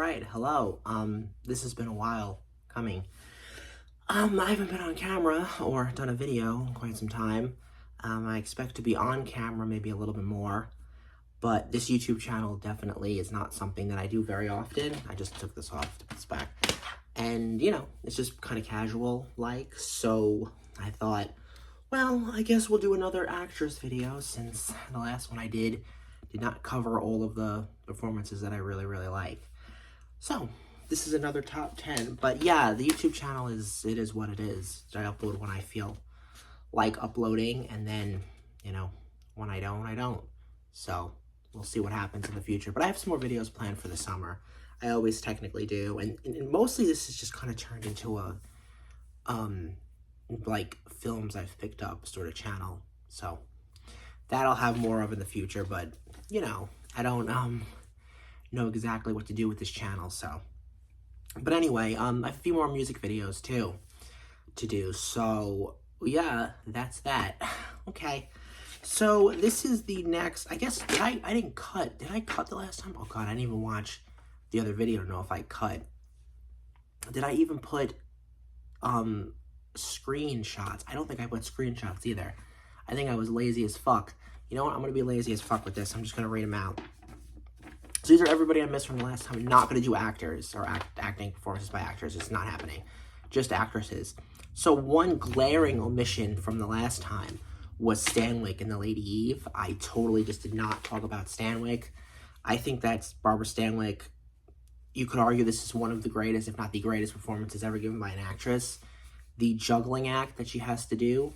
right, hello. This has been a while coming. I haven't been on camera or done a video in quite some time. I expect to be on camera maybe a little bit more, but this YouTube channel definitely is not something that I do very often. I just took this off to put this back. And, you know, it's just kind of casual-like, so I thought, well, I guess we'll do another actress video since the last one I did not cover all of the performances that I really like. So, this is another top 10. But yeah, the YouTube channel is what it is. I upload when I feel like uploading, and then, you know, when I don't, I don't. So, we'll see what happens in the future. But I have some more videos planned for the summer. I always technically do. And mostly this is just kind of turned into a, like, films I've picked up sort of channel. So, that I'll have more of in the future, but, you know, I don't know exactly what to do with this channel, so. But anyway, I have a few more music videos, too, to do, so, yeah, that's that. Okay, so this is the next, I guess, I didn't cut. Did I cut the last time? Oh, God, I didn't even watch the other video to know if I cut. Did I even put, screenshots? I don't think I put screenshots either. I think I was lazy as fuck. You know what? I'm going to be lazy as fuck with this. I'm just going to read them out. So these are everybody I missed from the last time. I'm not going to do actors or acting performances by actors. It's not happening. Just actresses. So one glaring omission from the last time was Stanwyck in The Lady Eve. I totally just did not talk about Stanwyck. I think that's Barbara Stanwyck. You could argue this is one of the greatest, if not the greatest, performances ever given by an actress. The juggling act that she has to do.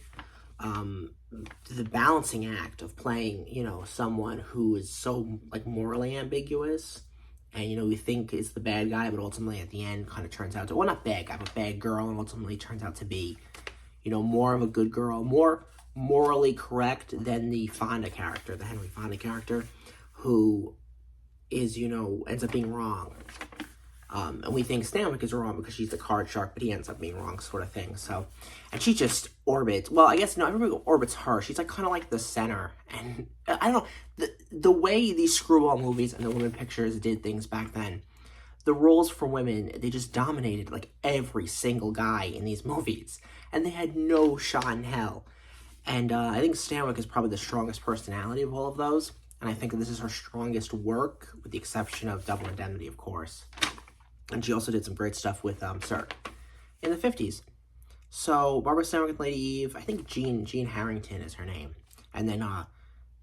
The balancing act of playing, you know, someone who is so, like, morally ambiguous, and, you know, we think is the bad guy, but ultimately at the end kind of turns out to, well, not bad guy, but bad girl, and ultimately turns out to be, you know, more of a good girl, more morally correct than the Fonda character, the Henry Fonda character, who is, you know, ends up being wrong. And we think Stanwyck is wrong because she's the card shark, but he ends up being wrong, sort of thing. So, and she just orbits. Well, I guess, no, everybody orbits her. She's, like, kind of like the center. And, I don't know, the way these screwball movies and the women pictures did things back then, the roles for women, they just dominated, like, every single guy in these movies. And they had no shot in hell. And I think Stanwyck is probably the strongest personality of all of those. And I think this is her strongest work, with the exception of Double Indemnity, of course. And she also did some great stuff with Sir in the 50s. So, Barbara Stanwyck and Lady Eve, I think Jean Harrington is her name. And then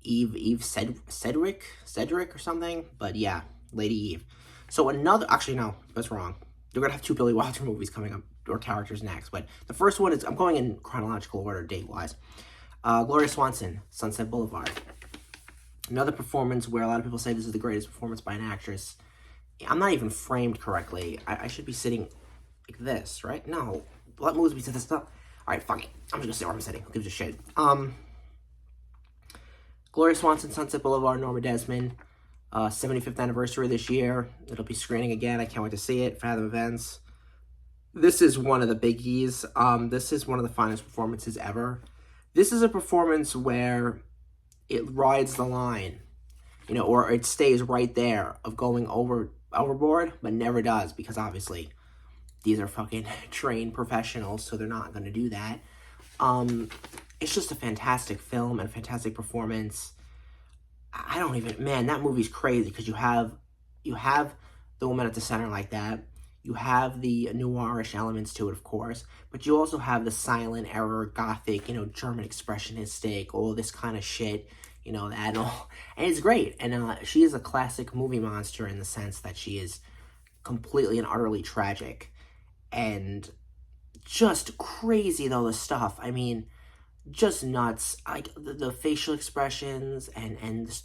Eve Cedric or something. But yeah, Lady Eve. So another, actually no, that's wrong. You're going to have two Billy Wilder movies coming up, or characters next. But the first one is, I'm going in chronological order, date-wise. Gloria Swanson, Sunset Boulevard. Another performance where a lot of people say this is the greatest performance by an actress. I'm not even framed correctly. I should be sitting like this, right? No. What moves me to this stuff? Alright, fuck it. I'm just gonna sit where I'm sitting. Who gives a shit? Gloria Swanson, Sunset Boulevard, Norma Desmond. 75th anniversary this year. It'll be screening again. I can't wait to see it. Fathom Events. This is one of the biggies. This is one of the finest performances ever. This is a performance where it rides the line, you know, or it stays right there of going overboard, but never does, because obviously these are fucking trained professionals, so they're not going to do that. It's just a fantastic film and a fantastic performance. I don't even, man, that movie's crazy, because you have the woman at the center like that. You have the noirish elements to it, of course, but you also have the silent era, gothic, you know, German expressionistic, all this kind of shit, you know, that and all. And it's great. And she is a classic movie monster in the sense that she is completely and utterly tragic. And just crazy, though, the stuff. I mean, just nuts. Like, the facial expressions and it's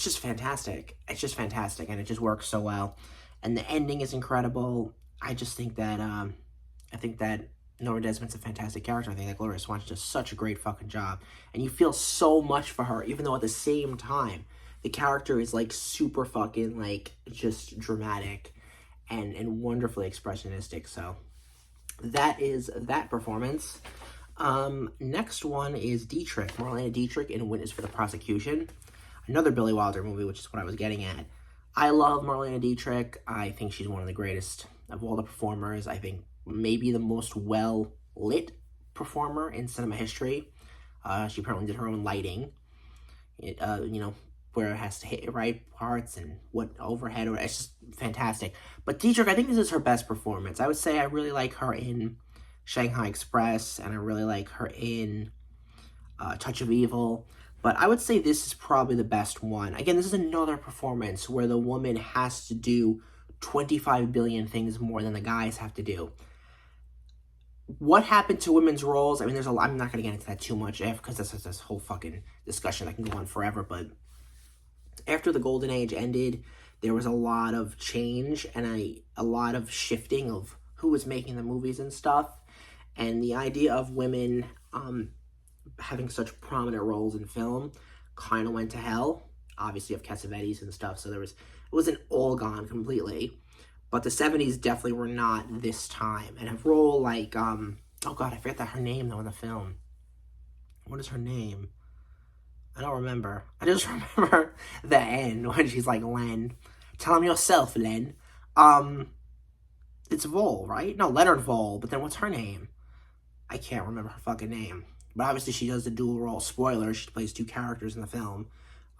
just fantastic. It's just fantastic, and it just works so well. And the ending is incredible. I just think that, Norma Desmond's a fantastic character. I think that Gloria Swanson does such a great fucking job. And you feel so much for her, even though at the same time, the character is, like, super fucking, like, just dramatic and wonderfully expressionistic. So, that is that performance. Next one is Dietrich, Marlene Dietrich in Witness for the Prosecution. Another Billy Wilder movie, which is what I was getting at. I love Marlene Dietrich. I think she's one of the greatest of all the performers. I think maybe the most well-lit performer in cinema history. She apparently did her own lighting. Where it has to hit right parts and what overhead, it's just fantastic. But Dietrich, I think this is her best performance. I would say I really like her in Shanghai Express, and I really like her in Touch of Evil. But I would say this is probably the best one. Again, this is another performance where the woman has to do 25 billion things more than the guys have to do. What happened to women's roles? I mean, there's a lot. I'm not going to get into that too much because that's this whole fucking discussion that can go on forever. But after the Golden Age ended, there was a lot of change and a lot of shifting of who was making the movies and stuff. And the idea of women having such prominent roles in film kind of went to hell. Obviously, of Cassavetes and stuff, so it wasn't all gone completely. But the 70s definitely were not this time. And a role like, oh god, I forget her name though in the film. What is her name? I don't remember. I just remember the end when she's like, Len, tell him yourself, Len. It's Vol, right? No, Leonard Vol, but then what's her name? I can't remember her fucking name. But obviously she does the dual role. Spoiler, she plays two characters in the film.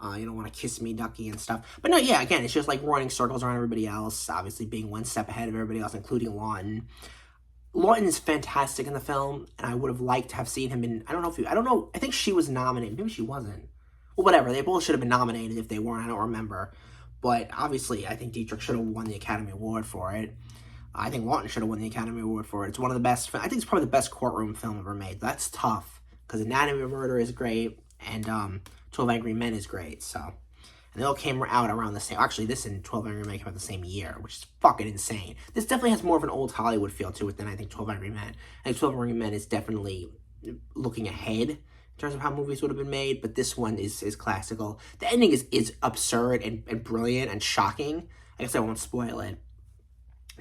You don't want to kiss me, Ducky, and stuff. But no, yeah, again, it's just like running circles around everybody else. Obviously being one step ahead of everybody else, including Lawton. Lawton is fantastic in the film, and I would have liked to have seen him in, I think she was nominated. Maybe she wasn't. Well, whatever. They both should have been nominated if they weren't. I don't remember. But obviously, I think Dietrich should have won the Academy Award for it. I think Lawton should have won the Academy Award for it. It's one of the best, I think it's probably the best courtroom film ever made. That's tough, because Anatomy of Murder is great, and 12 Angry Men is great, so. And they all came out around the same, actually this and 12 Angry Men came out the same year, which is fucking insane. This definitely has more of an old Hollywood feel to it than I think 12 Angry Men. I think 12 Angry Men is definitely looking ahead in terms of how movies would have been made, but this one is classical. The ending is absurd and brilliant and shocking. I guess I won't spoil it.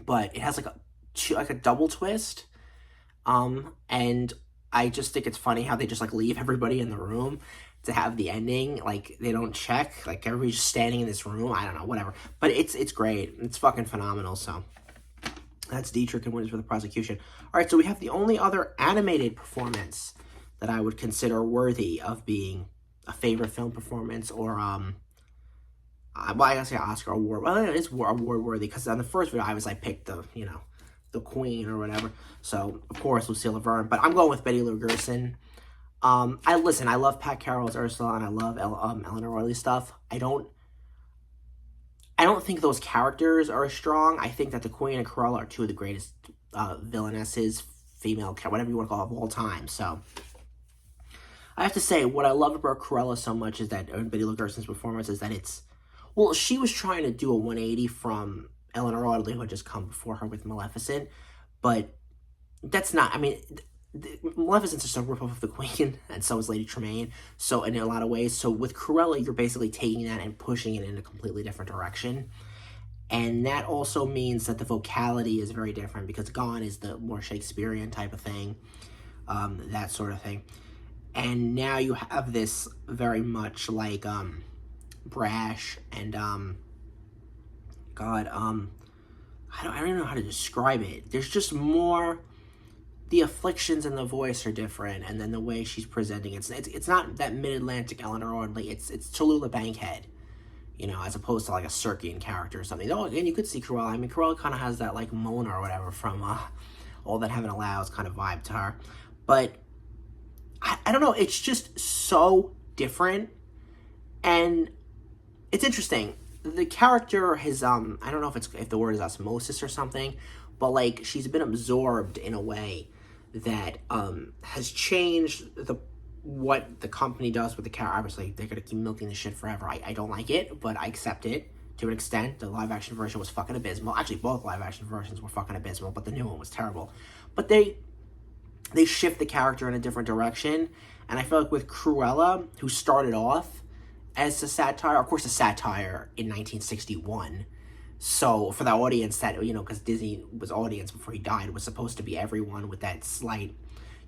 But it has like a double twist. And I just think it's funny how they just like leave everybody in the room to have the ending. Like they don't check. Like everybody's just standing in this room. I don't know, whatever. But it's great. It's fucking phenomenal. So that's Dietrich and Winners for the Prosecution. All right, so we have the only other animated performance that I would consider worthy of being a favorite film performance or well, I gotta say Oscar award. Well, it is award worthy because on the first video I picked the Queen or whatever. So of course Lucille Laverne, but I'm going with Betty Lou Gerson. I love Pat Carroll's Ursula and I love Eleanor Royley's stuff. I don't think those characters are as strong. I think that the Queen and Cruella are two of the greatest villainesses, female, whatever you want to call it, of all time. So I have to say, what I love about Cruella so much is that Betty Lou Gerson's performance is that she was trying to do a 180 from Eleanor Royley, who had just come before her with Maleficent, but that's not, Maleficent's just a ripoff of the Queen, and so is Lady Tremaine, so in a lot of ways. So with Cruella, you're basically taking that and pushing it in a completely different direction, and that also means that the vocality is very different, because Kahn is the more Shakespearean type of thing, that sort of thing, and now you have this very much like, brash and I don't even know how to describe it. There's just more, the afflictions in the voice are different, and then the way she's presenting it's not that mid-Atlantic Eleanor Royley. It's Tallulah Bankhead, as opposed to like a Sirkian character or something. Though again, you could see Cruella. Cruella kind of has that like Mona or whatever from All That Heaven Allows kind of vibe to her, but I don't know. It's just so different, and it's interesting. The character has, I don't know if the word is osmosis or something, but like she's been absorbed in a way that has changed what the company does with the character. Obviously, they're going to keep milking this shit forever. I don't like it, but I accept it to an extent. The live action version was fucking abysmal. Actually, both live action versions were fucking abysmal, but the new one was terrible. But they shift the character in a different direction, and I feel like with Cruella, who started off as a satire, of course a satire in 1961, so for the audience that, because Disney was audience before he died, was supposed to be everyone with that slight,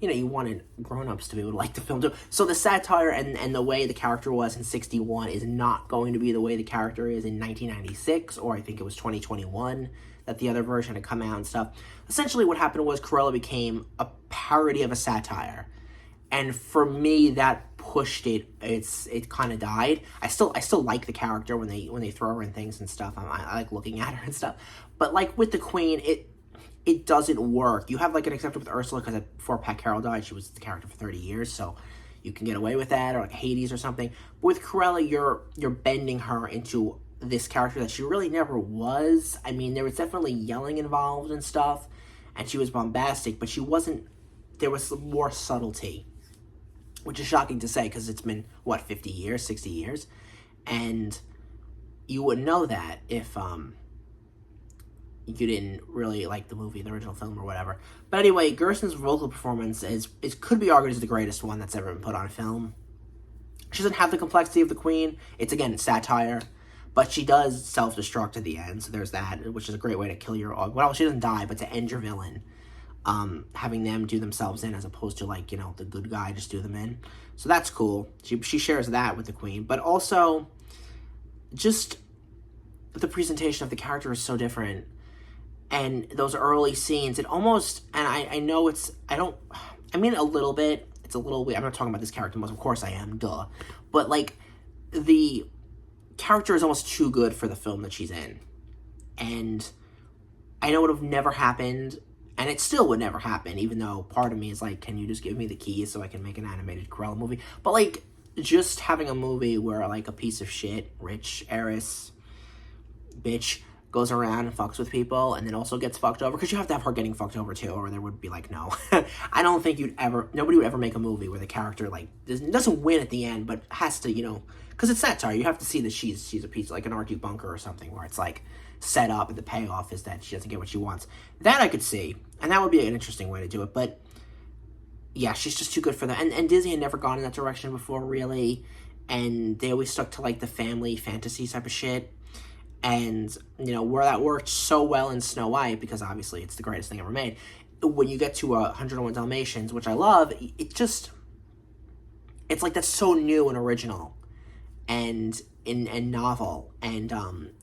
you know, you wanted grown-ups to be able to like the film too. So the satire and the way the character was in 61 is not going to be the way the character is in 1996, or I think it was 2021 that the other version had come out and stuff. Essentially what happened was Cruella became a parody of a satire. And for me, that pushed it. It kind of died. I still like the character when they throw her in things and stuff. I like looking at her and stuff. But like with the Queen, it doesn't work. You have like an exception with Ursula because before Pat Carroll died, she was the character for 30 years, so you can get away with that, or like Hades or something. But with Cruella, you're bending her into this character that she really never was. I mean, there was definitely yelling involved and stuff, and she was bombastic, but she wasn't. There was more subtlety, which is shocking to say because it's been, what, 50 years, 60 years? And you wouldn't know that if you didn't really like the movie, the original film or whatever. But anyway, Gerson's vocal performance could be argued as the greatest one that's ever been put on film. She doesn't have the complexity of the Queen. It's satire. But she does self-destruct at the end, so there's that, which is a great way to kill your... Well, she doesn't die, but to end your villain. Having them do themselves in as opposed to, like, you know, the good guy just do them in. So that's cool. She shares that with the Queen. But also, just the presentation of the character is so different. And those early scenes, it almost... And I know it's... I mean, a little bit. It's a little... I'm not talking about this character most. Of course I am. Duh. But, like, the character is almost too good for the film that she's in. And I know it would have never happened... And it still would never happen, even though part of me is like, can you just give me the keys so I can make an animated Cruella movie? But, like, just having a movie where, like, a piece of shit, rich heiress, bitch, goes around and fucks with people and then also gets fucked over. Because you have to have her getting fucked over, too, or there would be, like, no. I don't think nobody would ever make a movie where the character, like, doesn't win at the end, but has to, you know, because it's satire. You have to see that she's a piece, like an Arctic Bunker or something, where it's, like, set up and the payoff is that she doesn't get what she wants. That I could see, and that would be an interesting way to do it, but yeah, she's just too good for that. And Disney had never gone in that direction before, really, and they always stuck to, like, the family fantasy type of shit, and, you know, where that worked so well in Snow White, because obviously it's the greatest thing ever made, when you get to 101 Dalmatians, which I love, it's like that's so new and original, and novel, and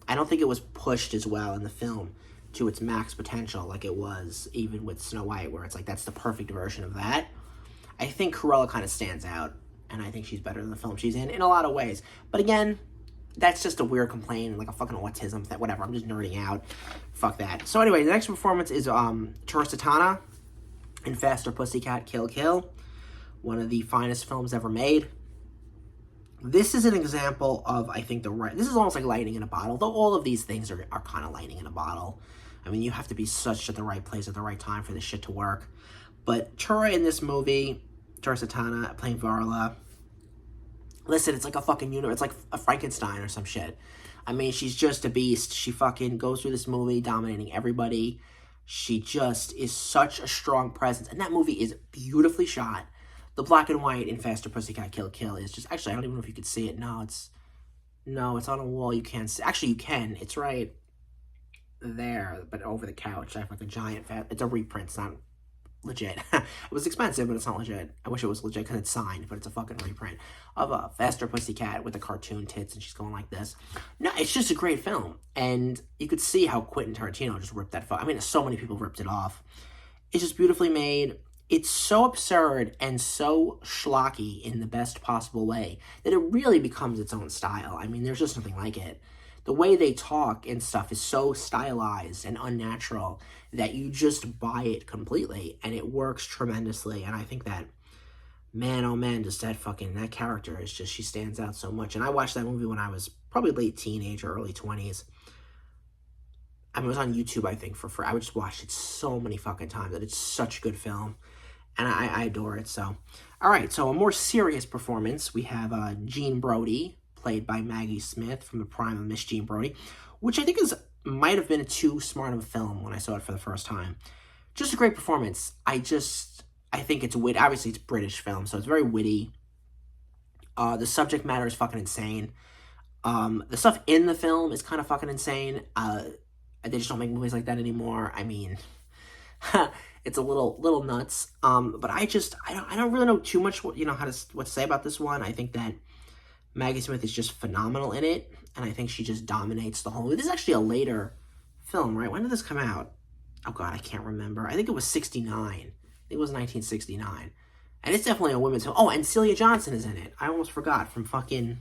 I don't think it was pushed as well in the film to its max potential like it was even with Snow White, where it's like that's the perfect version of that. I think Cruella kind of stands out, and I think she's better than the film she's in a lot of ways. But again, that's just a weird complaint, like a fucking autism thing, whatever. I'm just nerding out. Fuck that. So anyway, the next performance is Tura Satana in Faster Pussycat Kill Kill, one of the finest films ever made. This is an example of, I think, this is almost like lightning in a bottle, though all of these things are kind of lightning in a bottle. I mean, you have to be such at the right place at the right time for this shit to work. But Tura in this movie, Tura Satana playing Varla, listen, it's like a fucking universe. It's like a Frankenstein or some shit. I mean, she's just a beast. She fucking goes through this movie dominating everybody. She just is such a strong presence. And that movie is beautifully shot. The black and white in Faster Pussycat Kill Kill is just... Actually, I don't even know if you could see it. No, it's on a wall. You can't see... Actually, you can. It's right there, but over the couch. I have like a giant... It's a reprint. It's not legit. It was expensive, but it's not legit. I wish it was legit because it's signed, but it's a fucking reprint of a Faster Pussycat with the cartoon tits, and she's going like this. No, it's just a great film. And you could see how Quentin Tarantino just ripped that... I mean, so many people ripped it off. It's just beautifully made... It's so absurd and so schlocky in the best possible way that it really becomes its own style. I mean, there's just nothing like it. The way they talk and stuff is so stylized and unnatural that you just buy it completely, and it works tremendously. And I think that, man, oh man, just that character is just, she stands out so much. And I watched that movie when I was probably late teenage or early 20s. I mean, it was on YouTube, I think, for free. I would just watch it so many fucking times, and it's such a good film. And I adore it, so. All right, so a more serious performance. We have Jean Brodie, played by Maggie Smith from the prime of Miss Jean Brodie, which I think might have been too smart of a film when I saw it for the first time. Just a great performance. I think it's witty. Obviously, it's a British film, so it's very witty. The subject matter is fucking insane. The stuff in the film is kind of fucking insane. They just don't make movies like that anymore. I mean... It's a little nuts. But I don't really know too much, what to say about this one. I think that Maggie Smith is just phenomenal in it, and I think she just dominates the whole movie. This is actually a later film, right? When did this come out? Oh God, I can't remember. I think it was 69. I think it was 1969. And it's definitely a women's film. Oh, and Celia Johnson is in it. I almost forgot, from fucking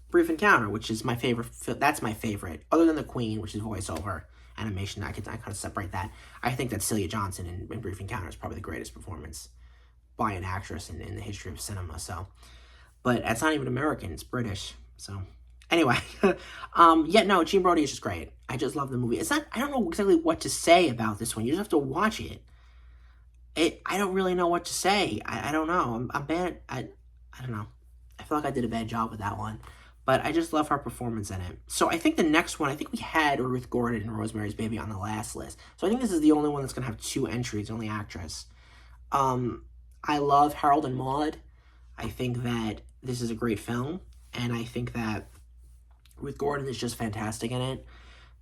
Brief Encounter, which is my favorite. That's my favorite. Other than The Queen, which is voiceover animation. I kind of separate that. I think that Celia Johnson in Brief Encounter is probably the greatest performance by an actress in the history of cinema. So, but it's not even American. It's British. So, anyway. No, Gene Brodie is just great. I just love the movie. I don't know exactly what to say about this one. You just have to watch it. I don't really know what to say. I don't know. I'm bad. I don't know. I feel like I did a bad job with that one. But I just love her performance in it. So I think the next one, I think we had Ruth Gordon and Rosemary's Baby on the last list. So I think this is the only one that's going to have 2 entries, only actress. I love Harold and Maude. I think that this is a great film. And I think that Ruth Gordon is just fantastic in it.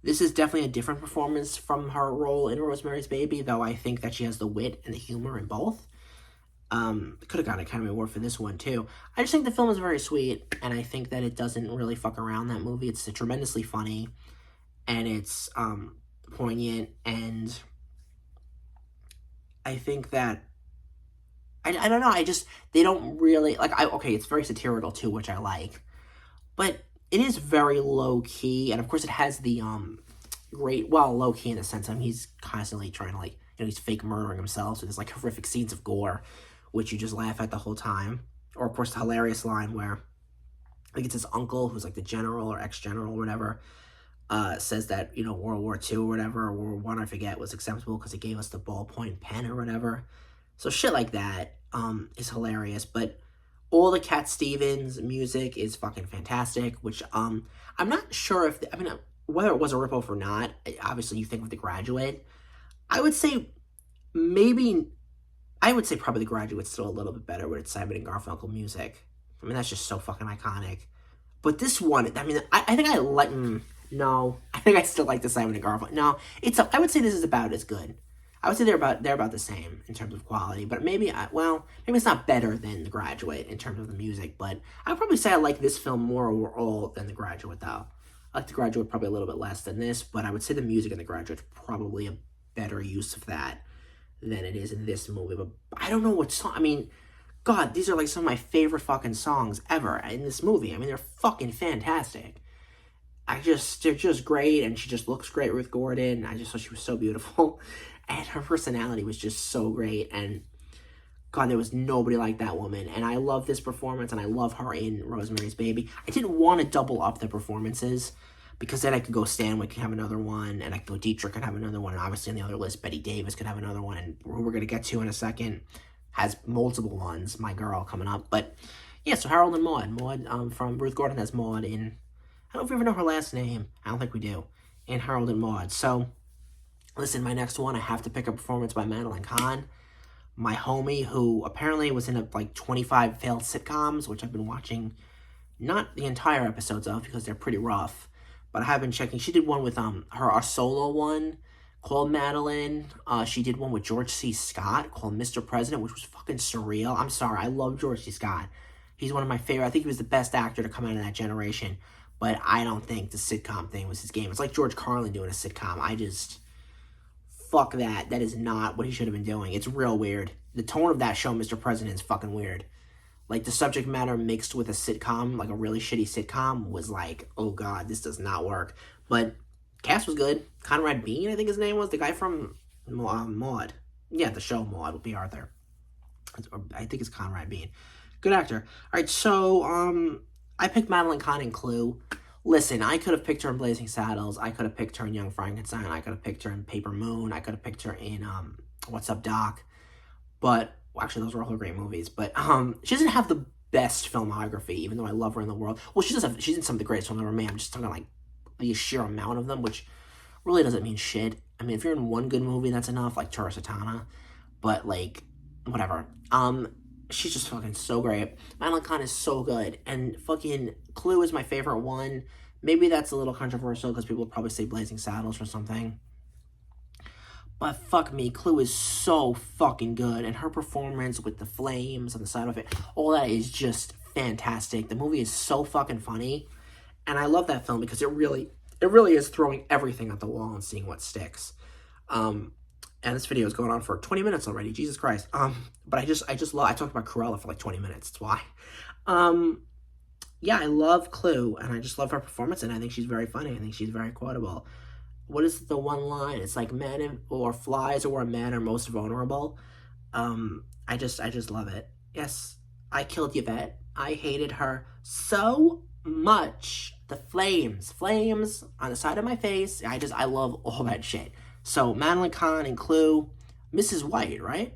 This is definitely a different performance from her role in Rosemary's Baby, though I think that she has the wit and the humor in both. Could have gotten Academy Award for this one, too. I just think the film is very sweet, and I think that it doesn't really fuck around, that movie. It's tremendously funny, and it's, poignant, and I think that, I don't know, they don't really, okay, it's very satirical, too, which I like, but it is very low-key, and of course it has the, low-key in the sense of he's constantly trying to, he's fake murdering himself, so there's, horrific scenes of gore, which you just laugh at the whole time. Or, of course, the hilarious line where, I think it's his uncle, who's, the general or ex-general or whatever, says that, World War II or whatever, or World War I, forget, was acceptable because it gave us the ballpoint pen or whatever. So shit like that is hilarious, but all the Cat Stevens music is fucking fantastic, which, I'm not sure if, whether it was a ripoff or not. Obviously, you think of The Graduate. I would say probably The Graduate's still a little bit better with its Simon and Garfunkel music. That's just so fucking iconic. But this one, I think I like, no, I think I still like the Simon and Garfunkel. No, I would say this is about as good. I would say they're about the same in terms of quality, but maybe it's not better than The Graduate in terms of the music, but I'd probably say I like this film more overall than The Graduate, though. I like The Graduate probably a little bit less than this, but I would say the music in The Graduate is probably a better use of that than it is in this movie. But I don't know what song, God, these are some of my favorite fucking songs ever in this movie. They're fucking fantastic. They're just great, and she just looks great, Ruth Gordon. I just thought she was so beautiful, and her personality was just so great, and God, there was nobody like that woman, and I love this performance, and I love her in Rosemary's Baby. I didn't want to double up the performances, because then I could go Stanwyck could have another one, and I could go Dietrich could have another one, and obviously on the other list, Betty Davis could have another one, and who we're going to get to in a second has multiple ones, my girl, coming up. But, yeah, so Harold and Maude. Maude, from Ruth Gordon as Maude in, I don't know if we ever know her last name. I don't think we do. In Harold and Maude. So, listen, my next one, I have to pick a performance by Madeline Kahn, my homie, who apparently was in 25 failed sitcoms, which I've been watching, not the entire episodes of, because they're pretty rough. But I have been checking. She did one with our solo one called Madeline. She did one with George C. Scott called Mr. President, which was fucking surreal. I'm sorry. I love George C. Scott. He's one of my favorite. I think he was the best actor to come out of that generation. But I don't think the sitcom thing was his game. It's like George Carlin doing a sitcom. Fuck that. That is not what he should have been doing. It's real weird. The tone of that show, Mr. President, is fucking weird. The subject matter mixed with a sitcom, a really shitty sitcom, was oh God, this does not work. But cast was good. Conrad Bean, I think his name was, the guy from Maude. Yeah, the show Maude with B. Arthur. I think it's Conrad Bean. Good actor. All right, so I picked Madeline Kahn in Clue. Listen, I could have picked her in Blazing Saddles. I could have picked her in Young Frankenstein. I could have picked her in Paper Moon. I could have picked her in What's Up, Doc? But actually, those were all great movies. But she doesn't have the best filmography, even though I love her in the world. Well, she's in some of the greatest films ever made. I'm just talking the sheer amount of them, which really doesn't mean shit. If you're in one good movie, that's enough, like Tura, Satana. But whatever. She's just fucking so great. Madeline Kahn is so good, and fucking Clue is my favorite one. Maybe that's a little controversial because people would probably say Blazing Saddles or something. But fuck me, Clue is so fucking good. And her performance with the flames on the side of it, all that is just fantastic. The movie is so fucking funny. And I love that film because it really is throwing everything at the wall and seeing what sticks. And this video is going on for 20 minutes already. Jesus Christ. But I just love, I talked about Cruella for like 20 minutes. That's why. Yeah, I love Clue, and I just love her performance, and I think she's very funny. I think she's very quotable. What is the one line? It's like men or flies or where men are most vulnerable. I just love it. Yes, I killed Yvette. I hated her so much. The flames on the side of my face. I love all that shit. So Madeline, Kahn, and Clue, Mrs. White, right?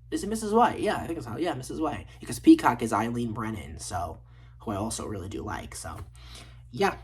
Is it Mrs. White? Yeah, I think it's yeah, Mrs. White. Because Peacock is Eileen Brennan, so who I also really do like. So yeah.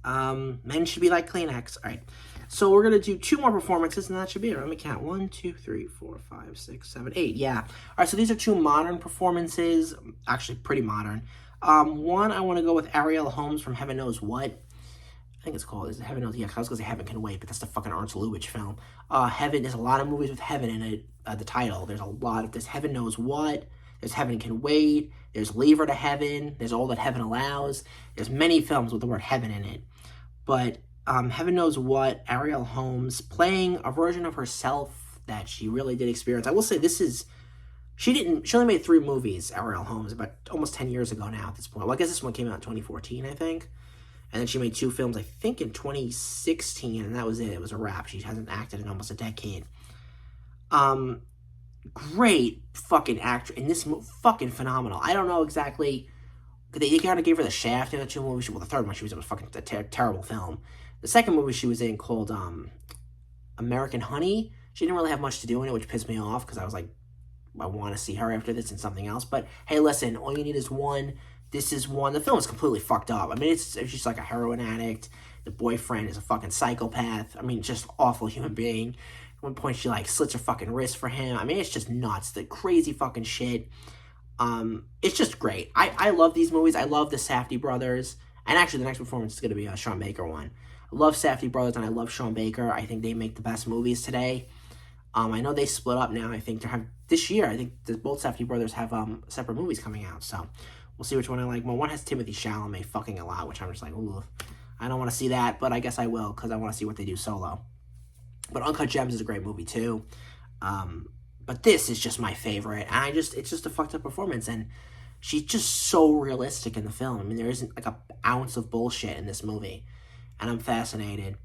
Men should be like Kleenex. All right. So we're gonna do 2 more performances, and that should be it. Let me count. 1, 2, 3, 4, 5, 6, 7, 8. Yeah. All right. So these are 2 modern performances. Actually, pretty modern. One, I want to go with Arielle Holmes from Heaven Knows What. I think it's called. Is it Heaven Knows? Yeah, I was gonna say Heaven Can Wait, but that's the fucking Ernst Lubitsch film. Heaven. There's a lot of movies with heaven in it. The title. There's a lot of this. Heaven Knows What. There's Heaven Can Wait. There's Leave Her to Heaven. There's All That Heaven Allows. There's many films with the word heaven in it. But Heaven Knows What, Arielle Holmes playing a version of herself that she really did experience. I will say this is, she only made 3 movies, Arielle Holmes, about almost 10 years ago now at this point. Well, I guess this one came out in 2014, I think. And then she made 2 films, I think in 2016, and that was it. It was a wrap. She hasn't acted in almost a decade. Great fucking actor in this fucking phenomenal. I don't know exactly. They kind of gave her the shaft in the 2 movies. Well, the third one she was in was fucking a terrible film. The second movie she was in called American Honey. She didn't really have much to do in it, which pissed me off because I was like, I want to see her after this in something else. But hey, listen, all you need is one. This is one. The film is completely fucked up. I mean, it's just like a heroin addict. The boyfriend is a fucking psychopath. I mean, just awful human being. At one point, she like slits her fucking wrist for him. I mean, it's just nuts. The crazy fucking shit. It's just great. I love these movies. I love the Safdie brothers. And actually, the next performance is going to be a Sean Baker one. I love Safdie brothers and I love Sean Baker. I think they make the best movies today. I know they split up now. I think they have this year. I think both Safdie brothers have separate movies coming out. So we'll see which one I like more. One has Timothée Chalamet fucking a lot, which I'm just like, ooh, I don't want to see that, but I guess I will because I want to see what they do solo. But Uncut Gems is a great movie too. But this is just my favorite. And it's just a fucked up performance. And she's just so realistic in the film. I mean, there isn't like an ounce of bullshit in this movie. And I'm fascinated.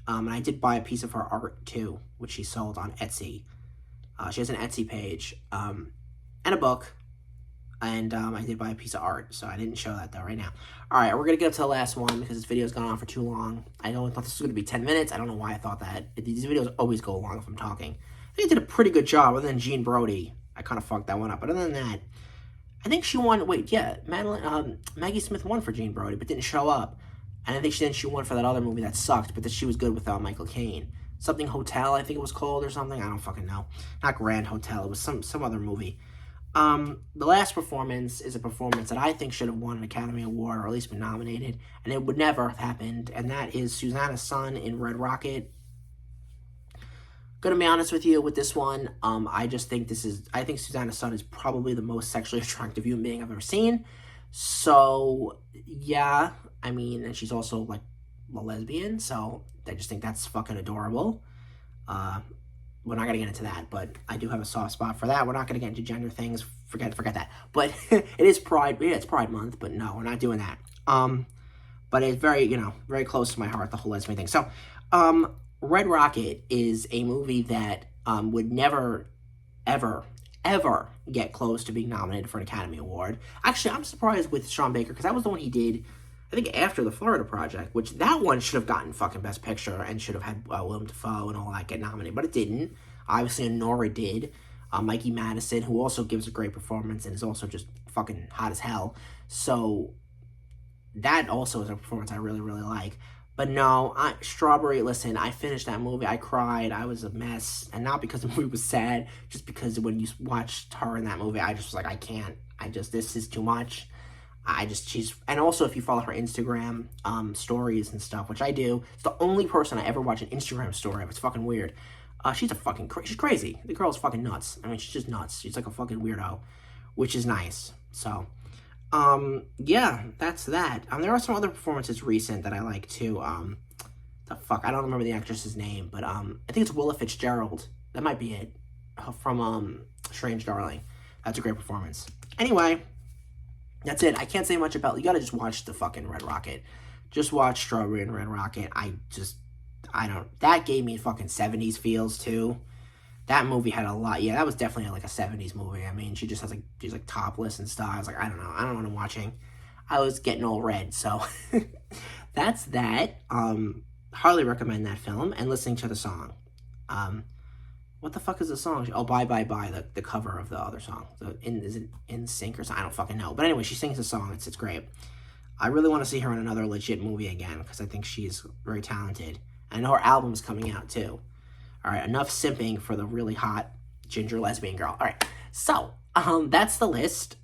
And I did buy a piece of her art too, which she sold on Etsy. She has an Etsy page and a book. And I did buy a piece of art, so I didn't show that though right now. All right, we're going to get up to the last one because this video's gone on for too long. I thought this was going to be 10 minutes. I don't know why I thought that. These videos always go long if I'm talking. I think I did a pretty good job other than Jean Brodie. I kind of fucked that one up. But other than that, I think she won. Wait, yeah, Madeline, Maggie Smith won for Jean Brodie, but didn't show up. And I think she won for that other movie that sucked, but that she was good without Michael Caine. Something Hotel, I think it was called, or something. I don't fucking know. Not Grand Hotel. It was some other movie. The last performance is a performance that I think should have won an Academy Award or at least been nominated, and it would never have happened, and that is Suzanna Son in Red Rocket. Gonna be honest with you with this one. I think Suzanna Son is probably the most sexually attractive human being I've ever seen. So yeah, I mean, and she's also like a lesbian, so I just think that's fucking adorable. We're not gonna get into that, but I do have a soft spot for that. We're not gonna get into gender things. Forget that. But it is Pride. Yeah, it's Pride Month. But no, we're not doing that. But it's very, very close to my heart, the whole lesbian thing. So, Red Rocket is a movie that would never, ever, ever get close to being nominated for an Academy Award. Actually, I'm surprised with Sean Baker because that was the one he did, I think, after the Florida Project, which that one should have gotten fucking Best Picture and should have had Willem Dafoe and all that get nominated, but it didn't. Obviously, Nora did. Mikey Madison, who also gives a great performance and is also just fucking hot as hell. So that also is a performance I really, really like. But no, Strawberry, listen, I finished that movie. I cried. I was a mess. And not because the movie was sad, just because when you watched her in that movie, I just was like, I can't. This is too much. and also if you follow her Instagram stories and stuff, which I do, it's the only person I ever watch an Instagram story of. It's fucking weird. She's she's crazy. The girl's fucking nuts. I mean, she's just nuts. She's like a fucking weirdo, which is nice. So, yeah, that's that. There are some other performances recent that I like too. The fuck, I don't remember the actress's name, but I think it's Willa Fitzgerald. That might be it. From Strange Darling. That's a great performance. Anyway, that's it. I can't say much about. You gotta just watch the fucking Red Rocket. Just watch Strawberry and Red Rocket. That gave me fucking 70s feels too. That movie had a lot. Yeah, that was definitely like a 70s movie. I mean, she's like topless and stuff. I was like, I don't know. I don't know what I'm watching. I was getting all red. So that's that. Hardly recommend that film and listening to the song. What the fuck is the song? Oh, Bye Bye Bye, the cover of the other song. Is it In Sync or something? I don't fucking know. But anyway, she sings the song. It's great. I really want to see her in another legit movie again because I think she's very talented. I know her album's coming out too. All right, enough simping for the really hot ginger lesbian girl. All right, so that's the list.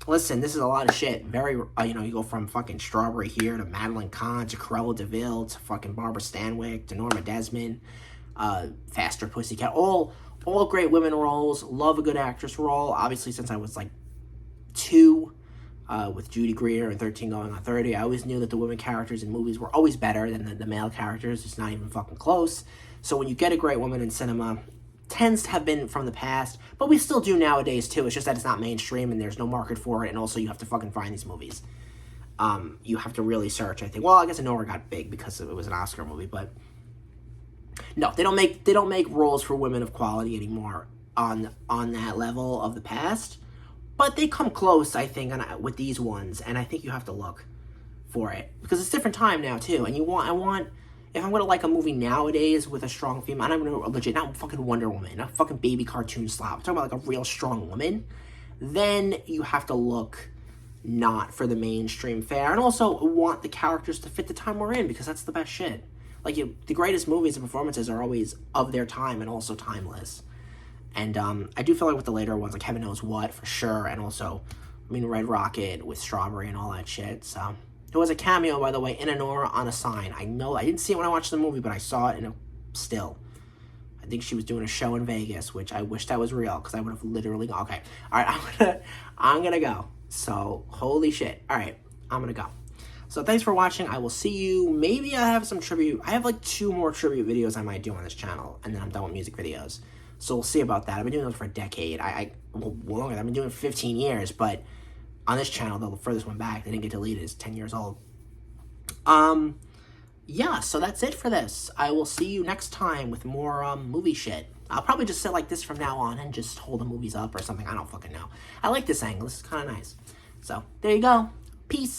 Listen, this is a lot of shit. Very, you go from fucking Strawberry here to Madeline Kahn to Cruella de Vil to fucking Barbara Stanwyck to Norma Desmond, Faster Pussycat. All great women roles. Love a good actress role. Obviously, since I was like 2, with Judy Greer and 13 Going on 30, I always knew that the women characters in movies were always better than the male characters. It's not even fucking close. So when you get a great woman in cinema, tends to have been from the past, but we still do nowadays too. It's just that it's not mainstream and there's no market for it, and also you have to fucking find these movies. You have to really search, I think. Well, I guess Nora got big because it was an Oscar movie, but no, they don't make roles for women of quality anymore on that level of the past. But they come close, I think, with these ones, and I think you have to look for it because it's a different time now too. And if I'm gonna like a movie nowadays with a strong female, and I'm gonna legit, not fucking Wonder Woman, not fucking baby cartoon slop, I'm talking about like a real strong woman, then you have to look not for the mainstream fare, and also want the characters to fit the time we're in because that's the best shit. Like the greatest movies and performances are always of their time and also timeless. And I do feel like with the later ones, like Heaven Knows What, for sure, and also, Red Rocket with Strawberry and all that shit, so. There was a cameo, by the way, in Nora on a sign. I know, I didn't see it when I watched the movie, but I saw it in a still. I think she was doing a show in Vegas, which I wish that was real, because I would have literally, okay. All right, I'm gonna go. So, holy shit. All right, I'm gonna go. So, thanks for watching. I will see you. Maybe I have some tribute. I have like 2 more tribute videos I might do on this channel, and then I'm done with music videos. So, we'll see about that. I've been doing those for a decade. Well, longer. I've been doing it for 15 years, but on this channel, the furthest one back, they didn't get deleted, it's 10 years old. Yeah, so that's it for this. I will see you next time with more, movie shit. I'll probably just sit like this from now on and just hold the movies up or something. I don't fucking know. I like this angle. This is kind of nice. So, there you go. Peace.